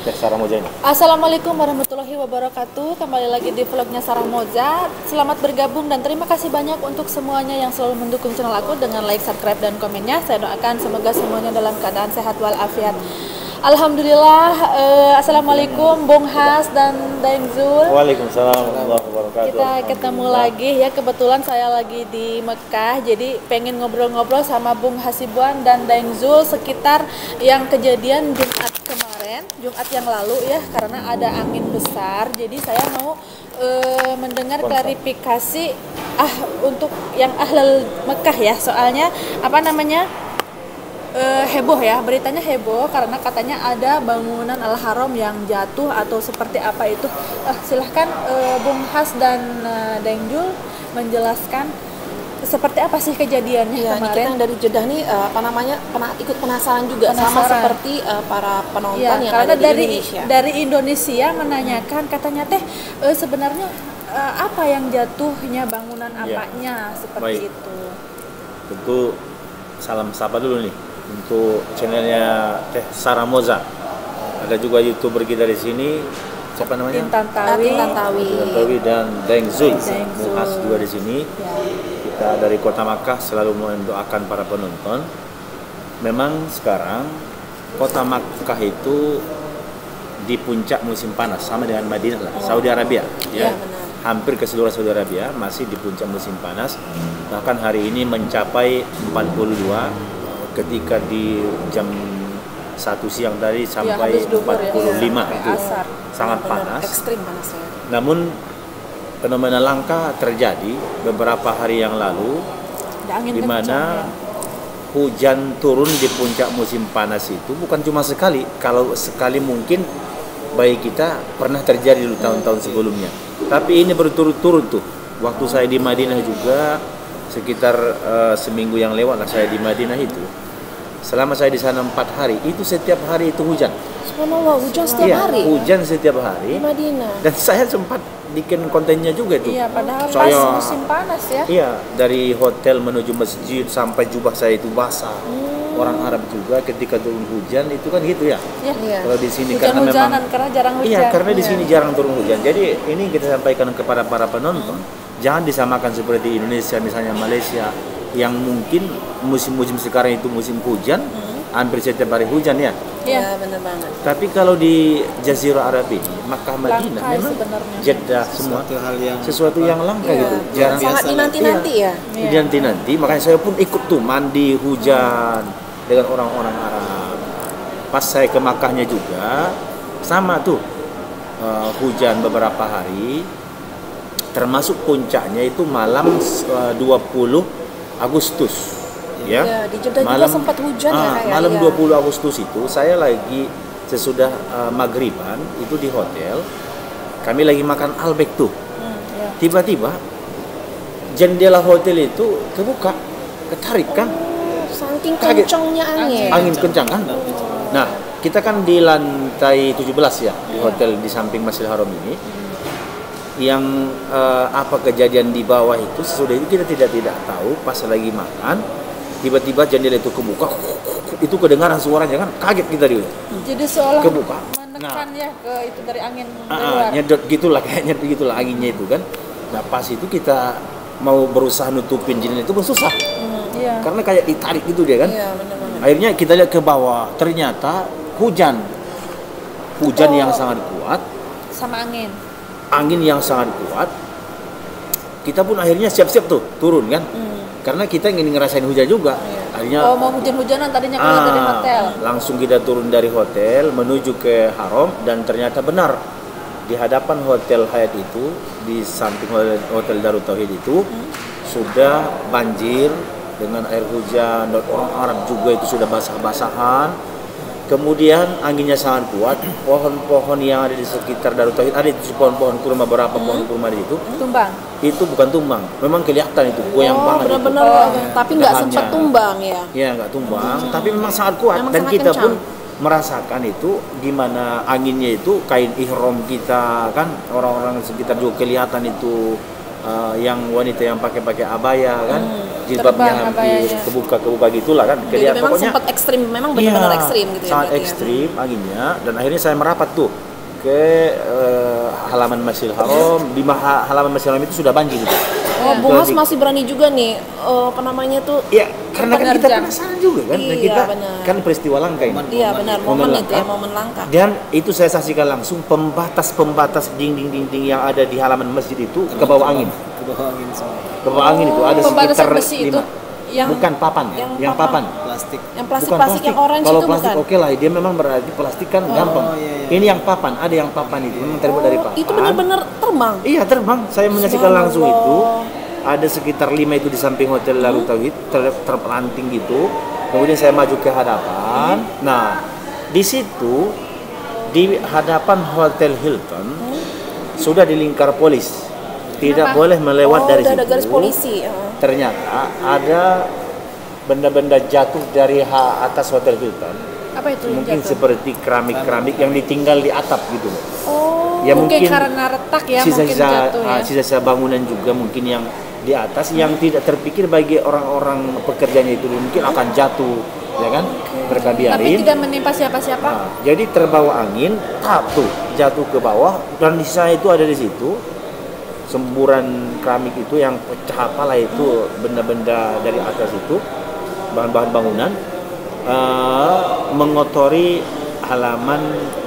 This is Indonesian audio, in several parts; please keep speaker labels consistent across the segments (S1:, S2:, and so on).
S1: Sarah Moza ini.
S2: Assalamualaikum warahmatullahi wabarakatuh. Kembali lagi di vlognya Sarah Moza. Selamat bergabung dan terima kasih banyak untuk semuanya yang selalu mendukung channel aku dengan like, subscribe, dan komennya. Saya doakan semoga semuanya dalam keadaan sehat walafiat. Alhamdulillah. Assalamualaikum Bung Has dan Daeng Zul.
S1: Waalaikumsalam warahmatullahi wabarakatuh.
S2: Kita ketemu lagi ya, kebetulan saya lagi di Mekah, jadi pengen ngobrol-ngobrol sama Bung Hasibuan dan Daeng Zul sekitar yang kejadian Jumat kemarin, Jumat yang lalu ya, karena ada angin besar. Jadi saya mau mendengar klarifikasi untuk yang ahlul Mekah ya, soalnya apa namanya? Heboh ya, beritanya heboh karena katanya ada bangunan Al-Haram yang jatuh atau seperti apa itu. Silahkan Bung Has dan Daeng Zul menjelaskan seperti apa sih kejadiannya
S3: ya,
S2: kemarin.
S3: Kita yang dari Jeddah nih ikut penasaran juga sama seperti para penonton
S2: ya,
S3: yang
S2: karena
S3: ada di Indonesia.
S2: Dari Indonesia menanyakan katanya sebenarnya apa yang jatuhnya, bangunan apanya seperti itu.
S1: Tentu salam sapa dulu nih untuk channelnya Sarah Moza. Ada juga YouTuber kita di sini. Siapa namanya?
S2: Tintantawi
S1: dan Daeng Zul. Bung Has juga di sini.
S2: Ya.
S1: Kita dari Kota Makkah selalu mendoakan para penonton. Memang sekarang Kota Makkah itu di puncak musim panas sama dengan Madinah lah, Saudi Arabia. Ya. Hampir ke seluruh Saudi Arabia masih di puncak musim panas. Bahkan hari ini mencapai 42 ketika di jam 1 siang tadi sampai 45 itu sangat panas.
S3: Ekstrim panasnya.
S1: Namun fenomena langka terjadi beberapa hari yang lalu di mana hujan turun di puncak musim panas itu bukan cuma sekali. Kalau sekali mungkin bagi kita pernah terjadi di tahun-tahun sebelumnya. Tapi ini berturut-turut tuh. Waktu saya di Madinah juga sekitar seminggu yang lewat lah saya di Madinah itu. Selama saya di sana 4 hari, itu setiap hari itu hujan.
S3: Subhanallah, hujan setiap hari.
S1: Hujan setiap hari.
S3: Di Madinah.
S1: Dan saya sempat bikin kontennya juga itu.
S2: Iya, padahal pas musim panas ya.
S1: Iya, dari hotel menuju masjid sampai jubah saya itu basah. Orang Arab juga ketika turun hujan itu kan gitu ya.
S2: Iya.
S1: Kalau di sini
S2: Hujan-hujanan karena jarang hujan.
S1: Iya, karena di sini jarang turun hujan. Jadi ini kita sampaikan kepada para penonton, jangan disamakan seperti Indonesia misalnya Malaysia yang mungkin musim-musim sekarang itu musim hujan, hampir setiap hari hujan ya.
S3: Iya, benar banget.
S1: Tapi kalau di Jazirah Arab ini, Makkah Madinah memang Jeddah semua sesuatu yang langka gitu.
S3: Jarang sangat dinanti-nanti ya.
S1: Dinanti-nanti, makanya saya pun ikut tuh mandi hujan dengan orang-orang Arab. Pas saya ke Makkahnya juga sama tuh hujan beberapa hari, termasuk puncaknya itu malam 20 Agustus ya.
S3: Di Jeddah juga sempat hujan ya.
S1: Malam 20 Agustus itu saya lagi sesudah maghriban itu di hotel. Kami lagi makan albek tuh. Tiba-tiba jendela hotel itu kebuka, ketarik kan.
S3: Saking kencangnya angin.
S1: Angin kencang kan. Nah, kita kan di lantai 17 ya di hotel di samping Masjidil Haram ini. Yang apa kejadian di bawah itu sesudah itu kita tidak tahu. Pas lagi makan tiba-tiba jendela itu kebuka, itu kedengaran suaranya kan, kaget kita juga.
S2: Jadi seolah
S1: kebuka
S2: menekan ya ke itu dari angin
S1: nyedot gitulah, kayaknya begitulah anginnya itu kan. Nah pas itu kita mau berusaha nutupin jendela itu pun susah. Karena kayak ditarik gitu dia kan. Akhirnya kita lihat ke bawah, ternyata hujan yang sangat kuat
S2: sama angin
S1: yang sangat kuat. Kita pun akhirnya siap-siap tuh turun kan, karena kita ingin ngerasain hujan juga. Akhirnya
S2: mau hujan-hujanan tadinya keluar dari hotel.
S1: Langsung kita turun dari hotel menuju ke Haram dan ternyata benar di hadapan hotel Hyatt itu, di samping hotel Darut Tauhid itu sudah banjir dengan air hujan dan orang Arab juga itu sudah basah-basahan. Kemudian anginnya sangat kuat, pohon-pohon yang ada di sekitar Darut Tauhid, ada di pohon-pohon kurma, beberapa pohon kurma di situ.
S2: Tumbang?
S1: Itu bukan tumbang, memang kelihatan itu goyang banget.
S3: Benar-benar, tapi nggak sempat tumbang ya?
S1: Iya, nggak tumbang, tapi memang sangat kuat. Dan kita pun merasakan itu gimana anginnya itu, kain ihram kita kan, orang-orang sekitar juga kelihatan itu yang wanita yang pakai abaya kan, jilbabnya hampir kebuka gitulah kan.
S3: Jadi memang sempat ekstrim, memang benar-benar ekstrim gitu ya.
S1: Sangat ekstrim anginnya, dan akhirnya saya merapat tuh ke halaman Masjidil Haram. Di halaman Masjidil Haram itu sudah banjir gitu.
S3: Oh, Bung Has masih berani juga nih, apa namanya tuh?
S1: Iya, karena kan kita penasaran juga kan, dan kita kan peristiwa langka ini.
S3: Iya benar, momen itu ya, momen langka.
S1: Dan itu saya saksikan langsung pembatas dinding-dinding yang ada di halaman masjid itu ke bawah angin. Ke bawah angin itu ada sekitar 5. Bukan papan, yang papan.
S4: Plastik.
S3: Yang plastik yang orange
S1: kalau
S3: itu
S1: plastik
S3: bukan?
S1: oke lah, dia memang berarti plastik kan gampang.
S4: Iya.
S1: Ini yang papan, ada yang papan itu memang terbuat dari papan.
S3: Itu benar-benar terbang.
S1: Iya terbang, saya menyaksikan langsung itu. Ada sekitar 5 itu di samping Hotel Darut Tauhid, terpelanting gitu. Kemudian saya maju ke hadapan. Nah, di situ di hadapan Hotel Hilton sudah dilingkar polis. Tidak boleh melewat dari situ.
S3: Ada garis polisi.
S1: Ternyata ada benda-benda jatuh dari atas Hotel Hilton.
S2: Apa itu yang
S1: Mungkin
S2: jatuh?
S1: seperti keramik yang ditinggal di atap gitu loh.
S2: Oh,
S1: Ya
S2: mungkin
S1: mungkin
S2: karena retak ya, mungkin
S1: sisa-sisa
S2: jatuh ya.
S1: sisa-sisa bangunan juga mungkin yang di atas yang tidak terpikir bagi orang-orang pekerjanya itu mungkin akan jatuh, ya kan? Mereka
S2: Tapi
S1: biarin.
S2: tidak menimpa siapa-siapa.
S1: Nah, jadi terbawa angin, jatuh ke bawah, dan di sana itu ada di situ semburan keramik itu yang pecah apalah itu, benda-benda dari atas itu, bahan-bahan bangunan mengotori halaman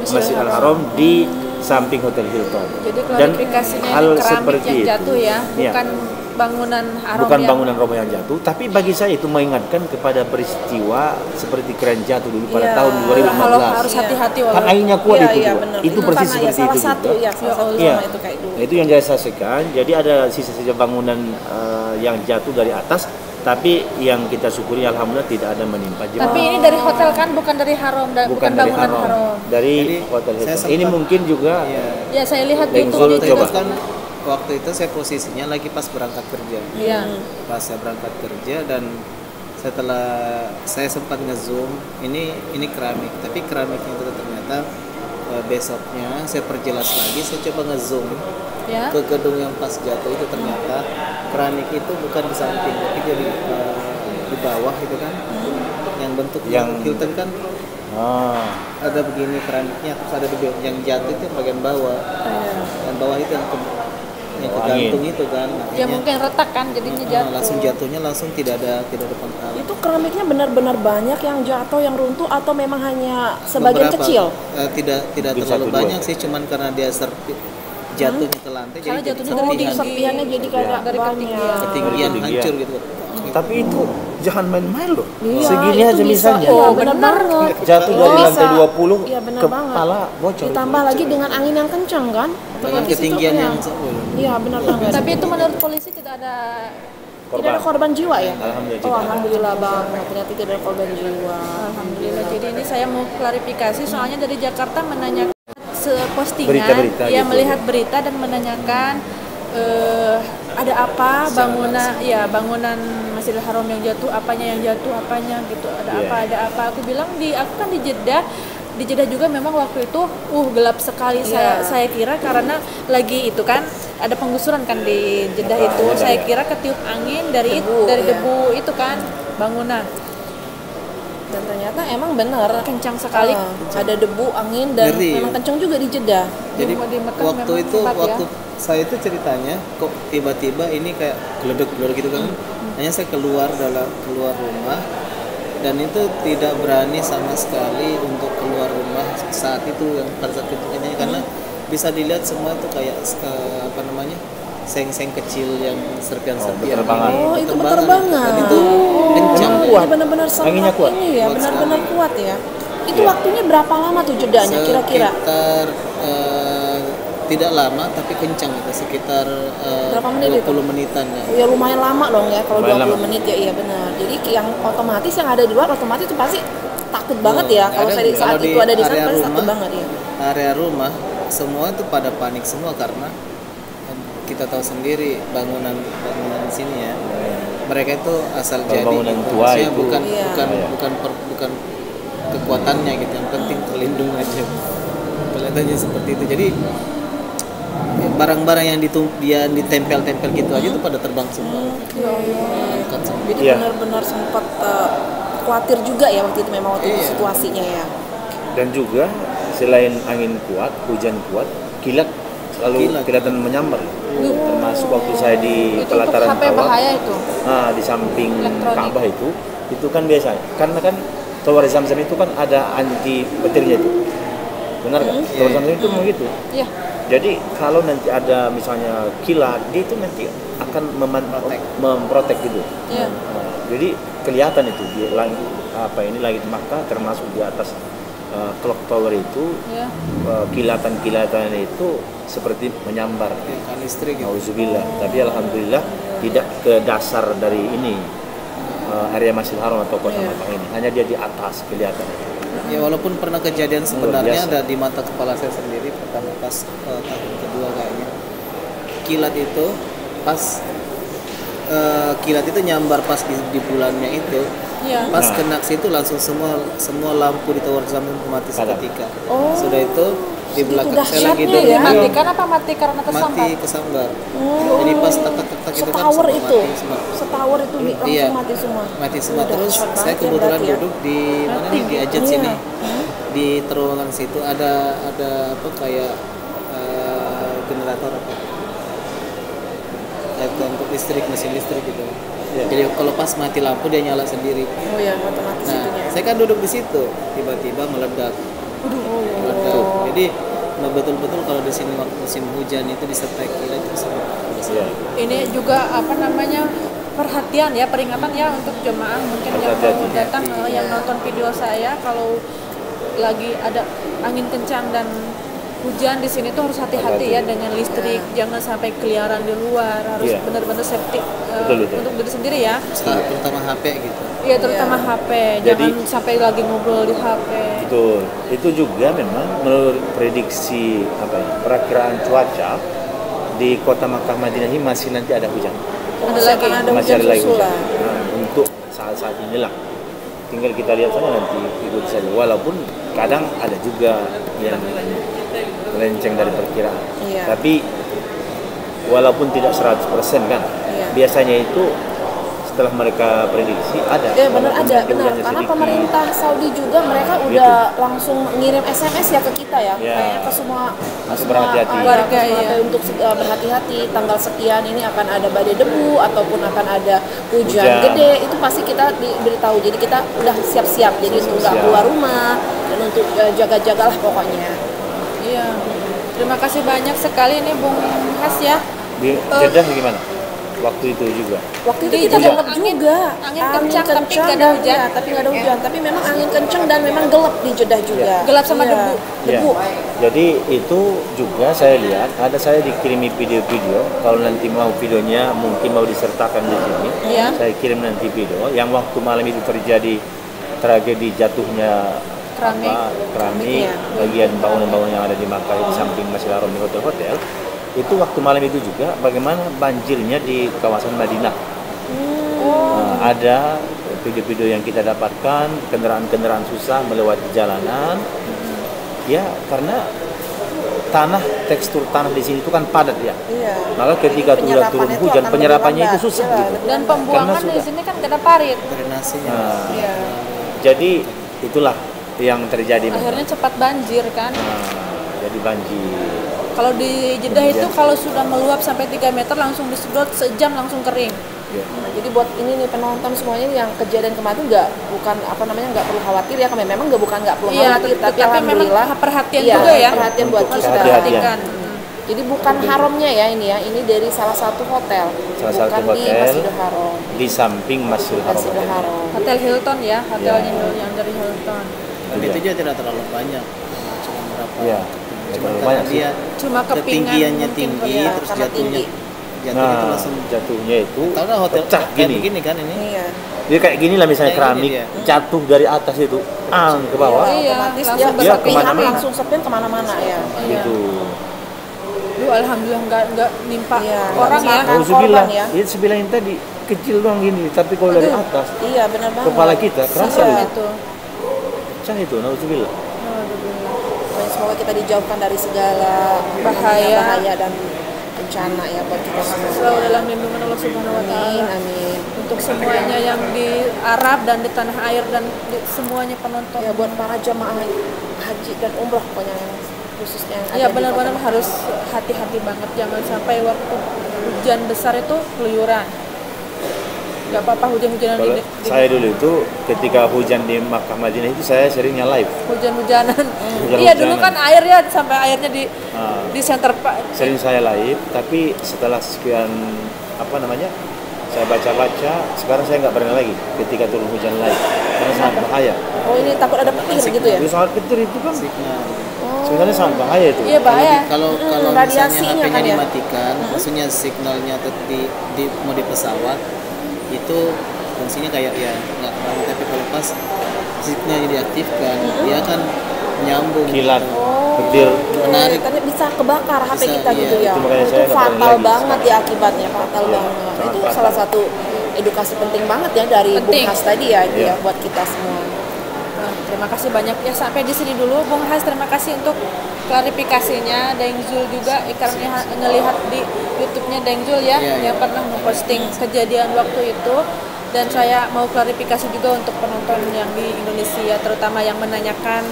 S1: Masjidil Haram di samping Hotel Hilton.
S2: Jadi
S1: Dan
S2: klarifikasinya
S1: hal
S2: ini keramik
S1: seperti
S2: yang
S1: itu.
S2: jatuh ya,
S1: Iya.
S2: bukan bangunan haram
S1: Bukan
S2: yang
S1: bangunan roboh yang jatuh, tapi bagi saya itu mengingatkan kepada peristiwa seperti keren jatuh dulu pada tahun 2015.
S2: Kalau harus hati-hati
S1: Kan anginnya kuat itu juga.
S3: benar.
S1: Itu persis
S3: karena
S1: seperti
S3: salah
S1: itu
S3: satu,
S1: juga.
S3: salah satu
S1: Iya.
S3: zona itu kayak dulu.
S1: Nah, itu yang saya saksikan. Jadi ada sisa-sisa bangunan yang jatuh dari atas, tapi yang kita syukuri alhamdulillah tidak ada menimpa jemaah.
S2: Tapi ini dari hotel kan, bukan dari haram, bukan
S1: dari
S2: bangunan
S1: haram.
S2: haram.
S1: Dari
S4: Jadi,
S1: Hotel
S4: saya
S1: Hilton. Ini mungkin juga
S2: Ya saya lihat
S1: Lengkul
S2: YouTube di
S1: coba.
S4: Kan waktu itu saya posisinya lagi pas berangkat kerja.
S2: Iya.
S4: Pas saya berangkat kerja, dan setelah saya sempat nge-zoom ini keramik, tapi keramiknya itu ternyata besoknya saya perjelas lagi, saya coba nge-zoom
S2: Ya.
S4: ke gedung yang pas jatuh itu, ternyata keramik itu bukan di samping tapi jadi di bawah itu kan, yang bentuk yang Hilton kan ada begini keramiknya, terus ada yang jatuh itu yang bagian bawah, yang bawah itu yang kegantung itu kan,
S2: Ya mungkin retak kan, jadinya jatuh.
S4: langsung jatuhnya langsung tidak ada penghalang.
S3: Itu keramiknya benar-benar banyak yang jatuh, yang runtuh, atau memang hanya sebagian
S4: Beberapa,
S3: kecil?
S4: Tidak
S1: Mungkin
S4: terlalu
S1: 1-2
S4: banyak sih, cuman karena dia jatuhnya ke lantai,
S2: Karena
S4: jadi
S2: jatuhnya
S3: Oh, di
S2: tinggi.
S3: serpihannya jadi kayak
S2: Dari
S3: banyak.
S4: ketinggian hancur gitu.
S1: Tapi itu jangan main-main loh.
S3: Iya,
S1: Segini
S3: itu
S1: aja
S3: bisa.
S1: misalnya.
S3: Iya, benar banget.
S1: Jatuh dari
S3: Bisa.
S1: lantai 20
S3: Iya, benar
S1: ke
S3: banget.
S1: kepala bocor.
S3: Ditambah lagi dengan angin yang kencang kan?
S4: Dengan
S3: Otomatis itu,
S4: ketinggian
S3: iya.
S4: yang
S3: Iya, benar banget.
S2: Tapi itu menurut polisi tidak ada
S3: Tidak ada korban jiwa ya?
S1: Alhamdulillah.
S3: Oh, alhamdulillah banget. Ternyata tidak ada korban jiwa.
S2: Alhamdulillah. Jadi ini saya mau klarifikasi, soalnya dari Jakarta menanyakan postingan,
S1: Berita-berita
S2: ya
S1: gitu.
S2: melihat berita dan menanyakan ada apa bangunan Masjidil Haram yang jatuh, apanya gitu, ada apa. Aku bilang aku kan di Jeddah juga memang waktu itu gelap sekali. Saya kira karena lagi itu kan ada penggusuran kan di Jeddah itu, saya kira ketiup angin dari debu itu kan bangunan.
S3: Dan ternyata emang benar
S2: Kencang sekali.
S3: ada debu, angin, dan
S4: Ngeri.
S3: memang kencang juga di Jeddah.
S4: Jadi
S2: Di Mekah
S4: waktu
S2: memang
S4: itu
S2: hebat ya.
S4: waktu saya itu ceritanya kok tiba-tiba ini kayak geledek-geledek gitu kan. Hanya saya keluar rumah, dan itu tidak berani sama sekali untuk keluar rumah saat itu, yang pada saat itu karena bisa dilihat semua itu kayak seng-seng kecil yang serpian-serpian.
S1: berterbangan.
S3: Oh, itu berterbangan.
S4: Dan itu kencang.
S3: Oh,
S1: kuat.
S3: ini benar-benar
S1: Anginnya
S3: sangat
S1: kuat.
S3: ini ya,
S4: Kuat
S3: benar-benar
S4: sekali.
S3: kuat ya. Itu
S1: Iya.
S3: waktunya berapa lama tuh jedanya kira-kira?
S4: Sekitar tidak lama tapi kencang itu, sekitar
S3: Berapa menit
S4: 20 menitan ya.
S3: Ya lumayan lama dong ya kalau
S1: Lumayan
S3: 20
S1: lama.
S3: menit ya, iya benar. Jadi yang otomatis yang ada di luar otomatis itu pasti takut banget ya. Kalau
S4: Ada-
S3: saya saat
S4: kalau di
S3: itu ada di sana
S4: area
S3: pasti takut
S4: rumah,
S3: banget ya.
S4: Area rumah semua itu pada panik semua karena kita tahu sendiri bangunan di sini ya. Mereka itu asal
S1: Kalau
S4: jadi
S1: bangunan tua
S4: maksudnya
S1: itu.
S4: bukan
S3: Iya.
S4: bukan kekuatannya gitu, yang penting terlindung aja. Kelihatannya seperti itu. Jadi barang-barang yang ditempel-tempel gitu aja tuh pada terbang semua. Angkat semua.
S3: Jadi benar-benar sempat khawatir juga ya waktu itu memang waktu itu situasinya ya.
S1: Dan juga selain angin kuat, hujan kuat, kilat selalu kelihatan menyambar. Termasuk waktu saya di pelataran
S2: HP bahaya itu.
S1: Nah, di samping Ka'bah itu kan biasa. Karena kan tower Zamzam itu kan ada anti petirnya itu. Benar kan? Tower Zamzam itu begitu.
S2: Iya.
S1: Jadi kalau nanti ada misalnya kilat, dia itu nanti akan memprotek gitu.
S2: Iya.
S1: Nah, jadi kelihatan itu di langit langit Makkah termasuk di atas clock tower itu kilatan-kilatan itu seperti menyambar
S4: kan listrik gitu.
S1: Auzubillah. Tapi alhamdulillah tidak ke dasar dari ini area Masjidil Haram atau kota Makkah ini. Hanya dia di atas kelihatan.
S4: Ya walaupun pernah kejadian sebenarnya ada di mata kepala saya sendiri pertama pas tahun kedua kayaknya. Kilat itu pas kilat itu nyambar pas di bulannya itu. Pas kena situ langsung semua lampu di tower Zamzam mati seketika. Sudah itu di belakang saya lagi
S3: ya?
S2: Matikan apa mati karena kesambar?
S4: Mati kesambar. Jadi pas tak itu kan
S3: Setower itu.
S4: mati semua.
S3: Setower itu langsung mati semua.
S4: Mati semua. Terus saya kebetulan duduk di mana nih di Ajat sini. Di terowongan situ ada apa kayak generator apa? Untuk listrik, mesin listrik gitu. Jadi kalau pas mati lampu dia nyala sendiri.
S3: Oh ya, otomatis itunya.
S4: Saya kan duduk di situ, tiba-tiba meledak. Meledak. Jadi betul-betul kalau di sini waktu musim hujan itu disertai kilat itu sangat.
S2: Ini juga perhatian ya, peringatan ya untuk jemaah mungkin yang mau datang yang nonton video saya, kalau lagi ada angin kencang dan hujan di sini tuh harus hati-hati ya dengan listrik, jangan sampai keliaran di luar, harus benar-benar safety untuk diri sendiri ya.
S4: Terutama HP gitu.
S2: Iya, terutama HP, jangan sampai lagi ngobrol di HP.
S1: Betul. Itu juga memang menurut prediksi perakiraan cuaca di kota Makkah Madinah ini masih nanti ada hujan. Masih ada lagi hujan. Nah, untuk saat-saat inilah. Tinggal kita lihat saja nanti ikut saja. Walaupun kadang ada juga yang melenceng dari perkiraan. Tapi walaupun tidak 100% kan, biasanya itu setelah mereka prediksi ada.
S3: Ya benar aja, benar. Karena pemerintah Saudi juga mereka udah langsung ngirim SMS ya ke kita ya, kayak ke semua warga ya untuk berhati-hati tanggal sekian ini akan ada badai debu ataupun akan ada hujan gede, itu pasti kita diberitahu. Jadi kita udah siap-siap, jadi untuk nggak keluar rumah dan untuk jaga-jagalah pokoknya.
S2: Iya. Terima kasih banyak sekali nih Bung Has ya.
S1: Di Jeddah gimana? Waktu itu juga.
S3: Waktu itu kita gelap juga.
S2: Angin kencang tapi nggak ada hujan.
S3: Tapi nggak ada hujan. Tapi memang angin kencang dan memang gelap di Jeddah juga.
S2: Gelap sama debu.
S1: Jadi itu juga saya lihat. Ada saya dikirimi video-video. Kalau nanti mau videonya mungkin mau disertakan di sini. Saya kirim nanti video. Yang waktu malam itu terjadi tragedi jatuhnya keramik bagian bangunan-bangunan yang ada di Makkah di samping Masjidil Haram di hotel-hotel. Itu waktu malam itu juga bagaimana banjirnya di kawasan Madinah. Ada video-video yang kita dapatkan, kendaraan-kendaraan susah melewati jalanan. Ya, karena tekstur tanah di sini itu kan padat ya. Maka ketika sudah turun hujan, penyerapannya itu susah gitu.
S2: Dan pembuangan di sini kan ada parit.
S4: Drainasinya.
S1: Jadi itulah yang terjadi.
S2: Akhirnya cepat banjir kan.
S1: Jadi banjir.
S2: Kalau di Jeddah itu kalau sudah meluap sampai 3 meter langsung disedot, sejam langsung kering.
S3: Nah, jadi buat ini nih penonton semuanya yang kejadian kemarin nggak perlu khawatir ya, kami memang nggak perlu khawatir, tapi alhamdulillah
S2: perhatian juga ya.
S3: Perhatian buat kita.
S2: Perhatikan.
S3: Jadi bukan haramnya ya ini ya, ini dari salah satu hotel.
S1: Bukan
S3: di Masjidil Haram.
S1: Di samping Masjidil Haram.
S2: Hotel Hilton ya, hotelnya yang dari Hilton.
S4: Dan itu juga tidak terlalu banyak, cuma berapa. Cuma
S1: banyak
S4: dia ketinggiannya tinggi, terus jatuhnya itu langsung
S1: jatuhnya itu
S4: karena hotel
S1: pecah
S4: gini kan ini.
S1: Dia kayak gini lah misalnya keramik jatuh dari atas itu ke bawah.
S3: Otomatis
S1: dia kemana-mana.
S3: Langsung sepin kemana-mana ya.
S1: Gitu.
S2: Alhamdulillah nggak nimpa orang ya.
S1: Alhamdulillah. Itu sebilang tadi kecil doang gini, tapi kalau dari atas
S3: benar banget.
S1: kepala kita kerasa
S2: itu.
S1: Pecah itu, alhamdulillah.
S3: semoga kita dijauhkan dari segala bahaya dan bencana ya buat kita semua.
S2: Selalu dalam lindungan Allah Subhanahu wa taala.
S3: Amin.
S2: Untuk semuanya yang di Arab dan di tanah air dan semuanya penonton.
S3: Ya buat para jamaah haji dan umroh pokoknya yang khususnya.
S2: Ya benar-benar harus hati-hati banget, jangan sampai waktu hujan besar itu keluyuran. Gak apa-apa hujan-hujanan
S1: Kalau saya dulu itu ketika hujan di Makkah Madinah itu saya seringnya live.
S2: Hujan-hujanan. Iya dulu kan air ya sampai airnya di center Pak.
S1: Sering saya live, tapi setelah sekian saya baca-baca, sekarang saya nggak berani lagi ketika turun hujan live karena sangat bahaya.
S3: Oh ini takut ada petir gitu ya?
S1: Itu sangat petir itu kan. Sebenarnya sangat bahaya itu.
S2: Iya bahaya.
S4: Kalau misalnya HP-nya
S3: kan ya?
S4: dimatikan, maksudnya signalnya mau di pesawat itu fungsinya kayak ya nggak lama, tapi kalau pas signalnya diaktifkan dia akan nyambung
S1: kilat petir
S4: menarik,
S3: karena bisa kebakar HP kita
S4: Iya,
S3: gitu ya.
S1: itu
S3: Itu fatal banget ya akibatnya, fatal
S1: Iya,
S3: banget.
S1: sangat
S3: Itu
S1: fatal.
S3: salah satu edukasi penting banget ya dari Bung
S2: Penting.
S3: Has tadi ya,
S1: Iya.
S3: ya buat kita semua.
S2: Nah, terima kasih banyak ya, sampai di sini dulu Bung Has, terima kasih untuk klarifikasinya. Deng Zul juga karena ngelihat di YouTube-nya Deng Zul ya,
S4: Iya,
S2: yang pernah memposting kejadian waktu itu, dan saya mau klarifikasi juga untuk penonton yang di Indonesia terutama yang menanyakan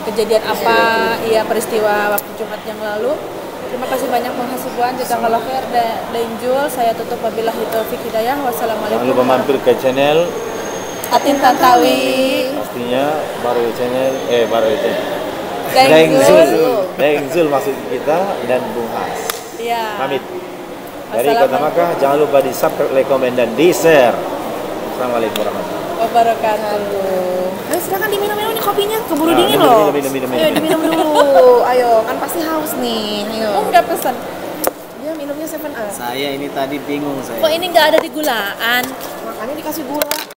S2: kejadian apa ya peristiwa waktu Jumat yang lalu. Terima kasih banyak Bung Hasibuan, jazakallah khair. Deng Zul, saya tutup wabillahi taufik hidayah. Wassalamualaikum.
S1: Jangan lupa mampir ke channel
S2: Atin Tantawi.
S1: pastinya baru channel
S2: Deng
S1: Deng
S2: Zul.
S1: Zul. Deng Zul maksud kita dan Bung Has.
S2: Iya.
S1: Pamit. Dari Kota Makkah, jangan lupa di subscribe, like, komen, dan di share. Assalamualaikum warahmatullahi
S2: Wabarakatuh.
S3: Ayo silakan diminum-minum nih kopinya, keburu
S1: Nah,
S3: dingin
S1: minum,
S3: loh.
S1: minum.
S3: Ayo diminum dulu. Ayo, kan pasti haus nih. Ayo.
S2: Oh, nggak pesan.
S3: Dia minumnya 7 Up.
S4: saya ini tadi bingung saya.
S2: Kok ini nggak ada di gulaan?
S3: Makanya dikasih gula.